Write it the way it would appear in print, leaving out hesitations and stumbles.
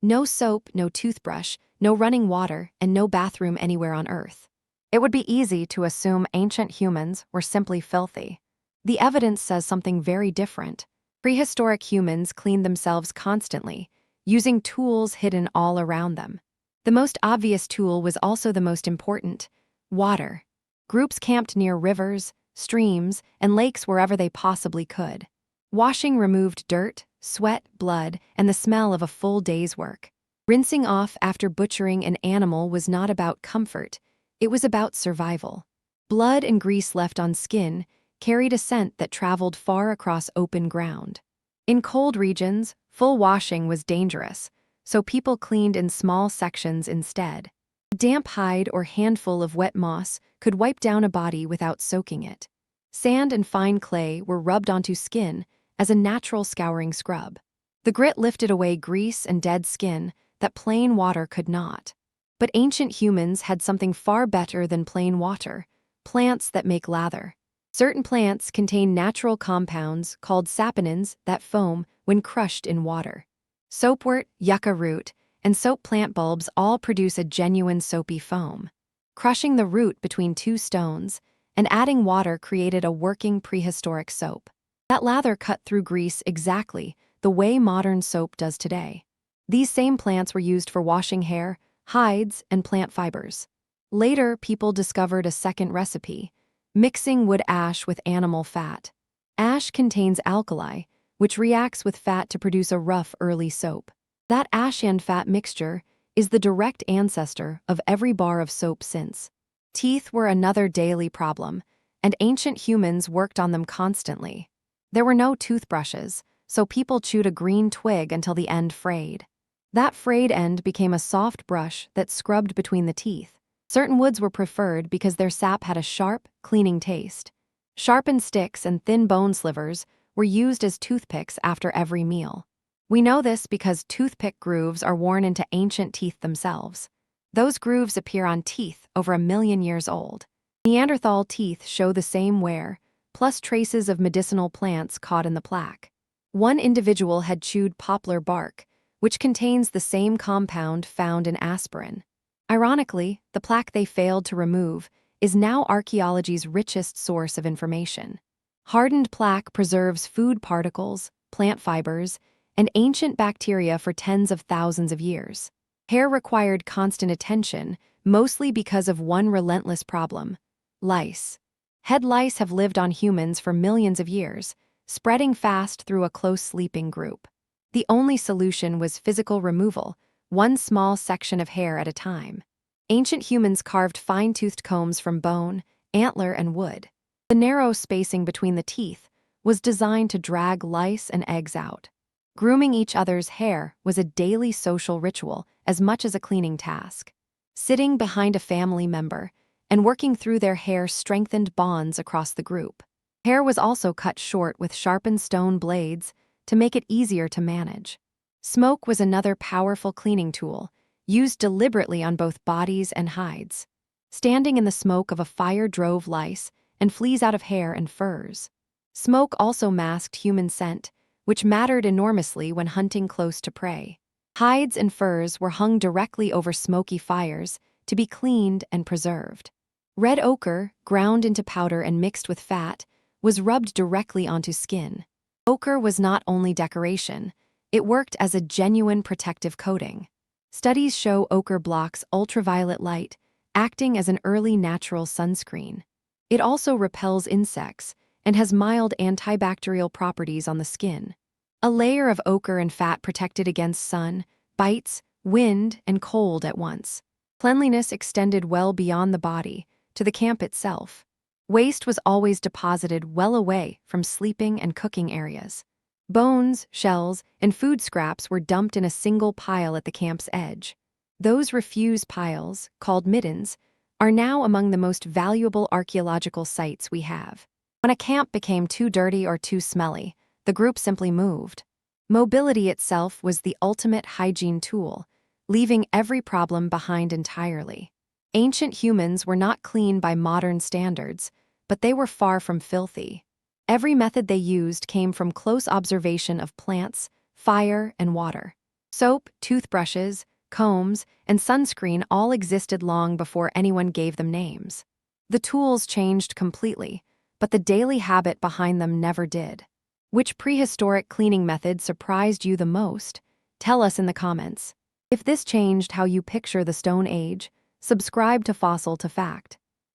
No soap, no toothbrush, no running water, and no bathroom anywhere on Earth. It would be easy to assume ancient humans were simply filthy. The evidence says something very different. Prehistoric humans cleaned themselves constantly, using tools hidden all around them. The most obvious tool was also the most important: water. Groups camped near rivers, streams, and lakes wherever they possibly could. Washing removed dirt, sweat, blood, and the smell of a full day's work. Rinsing off after butchering an animal was not about comfort, it was about survival. Blood and grease left on skin carried a scent that traveled far across open ground. In cold regions, full washing was dangerous, so people cleaned in small sections instead. A damp hide or handful of wet moss could wipe down a body without soaking it. Sand and fine clay were rubbed onto skin as a natural scouring scrub. The grit lifted away grease and dead skin that plain water could not. But ancient humans had something far better than plain water: plants that make lather. Certain plants contain natural compounds called saponins that foam when crushed in water. Soapwort, yucca root, and soap plant bulbs all produce a genuine soapy foam. Crushing the root between two stones and adding water created a working prehistoric soap. That lather cut through grease exactly the way modern soap does today. These same plants were used for washing hair, hides, and plant fibers. Later, people discovered a second recipe: mixing wood ash with animal fat. Ash contains alkali, which reacts with fat to produce a rough early soap. That ash and fat mixture is the direct ancestor of every bar of soap since. Teeth were another daily problem, and ancient humans worked on them constantly. There were no toothbrushes, so people chewed a green twig until the end frayed. That frayed end became a soft brush that scrubbed between the teeth. Certain woods were preferred because their sap had a sharp, cleaning taste. Sharpened sticks and thin bone slivers were used as toothpicks after every meal. We know this because toothpick grooves are worn into ancient teeth themselves. Those grooves appear on teeth over 1 million years old. Neanderthal teeth show the same wear, plus traces of medicinal plants caught in the plaque. One individual had chewed poplar bark, which contains the same compound found in aspirin. Ironically, the plaque they failed to remove is now archaeology's richest source of information. Hardened plaque preserves food particles, plant fibers, and ancient bacteria for tens of thousands of years. Hair required constant attention, mostly because of one relentless problem: lice. Head lice have lived on humans for millions of years, spreading fast through a close sleeping group. The only solution was physical removal, one small section of hair at a time. Ancient humans carved fine-toothed combs from bone, antler, and wood. The narrow spacing between the teeth was designed to drag lice and eggs out. Grooming each other's hair was a daily social ritual as much as a cleaning task. Sitting behind a family member and working through their hair strengthened bonds across the group. Hair was also cut short with sharpened stone blades to make it easier to manage. Smoke was another powerful cleaning tool, used deliberately on both bodies and hides. Standing in the smoke of a fire drove lice and fleas out of hair and furs. Smoke also masked human scent, which mattered enormously when hunting close to prey. Hides and furs were hung directly over smoky fires to be cleaned and preserved. Red ochre, ground into powder and mixed with fat, was rubbed directly onto skin. Ochre was not only decoration, it worked as a genuine protective coating. Studies show ochre blocks ultraviolet light, acting as an early natural sunscreen. It also repels insects and has mild antibacterial properties on the skin. A layer of ochre and fat protected against sun, bites, wind, and cold at once. Cleanliness extended well beyond the body, to the camp itself. Waste was always deposited well away from sleeping and cooking areas. Bones, shells, and food scraps were dumped in a single pile at the camp's edge. Those refuse piles, called middens, are now among the most valuable archaeological sites we have. When a camp became too dirty or too smelly, the group simply moved. Mobility itself was the ultimate hygiene tool, leaving every problem behind entirely. Ancient humans were not clean by modern standards, but they were far from filthy. Every method they used came from close observation of plants, fire, and water. Soap, toothbrushes, combs, and sunscreen all existed long before anyone gave them names. The tools changed completely, but the daily habit behind them never did. Which prehistoric cleaning method surprised you the most? Tell us in the comments. If this changed how you picture the Stone Age, subscribe to Fossil to Fact.